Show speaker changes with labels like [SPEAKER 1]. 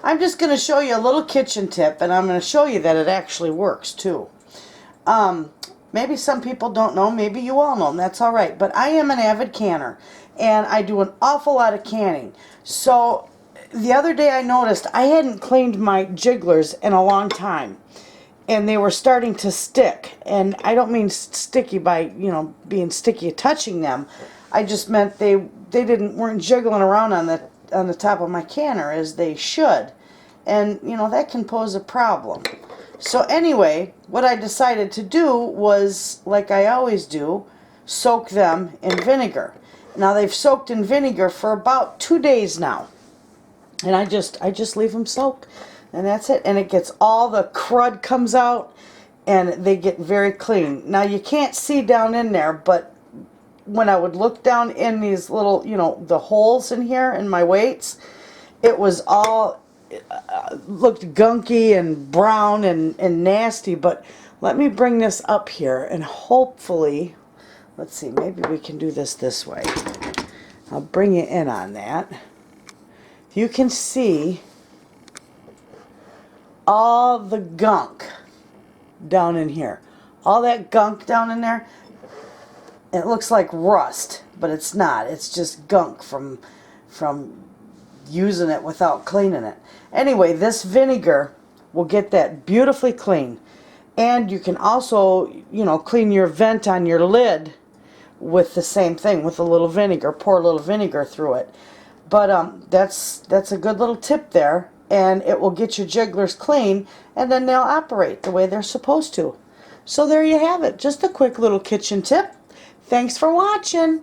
[SPEAKER 1] I'm just going to show you a little kitchen tip, and I'm going to show you that it actually works too. Maybe some people don't know, maybe you all know, and that's all right. But I am an avid canner, and I do an awful lot of canning. So the other day I noticed I hadn't cleaned my jigglers in a long time, and they were starting to stick. And I don't mean sticky by, you know, being sticky touching them. I just meant they weren't jiggling around on the top of my canner as they should. And, you know, that can pose a problem. So anyway, what I decided to do was, like I always do, soak them in vinegar. Now they've soaked in vinegar for about 2 days now. And I just leave them soak. And that's it. And it gets, all the crud comes out and they get very clean. Now you can't see down in there, but when I would look down in these little, you know, the holes in here in my weights, it was all looked gunky and brown and nasty. But let me bring this up here and hopefully, let's see, maybe we can do this way. I'll bring you in on that. You can see all the gunk down in here. All that gunk down in there. It looks like rust, but it's not. It's just gunk from using it without cleaning it. Anyway, this vinegar will get that beautifully clean. And you can also, you know, clean your vent on your lid with the same thing, with a little vinegar. Pour a little vinegar through it. But that's a good little tip there, and it will get your jigglers clean, and then they'll operate the way they're supposed to. So there you have it. Just a quick little kitchen tip. Thanks for watching.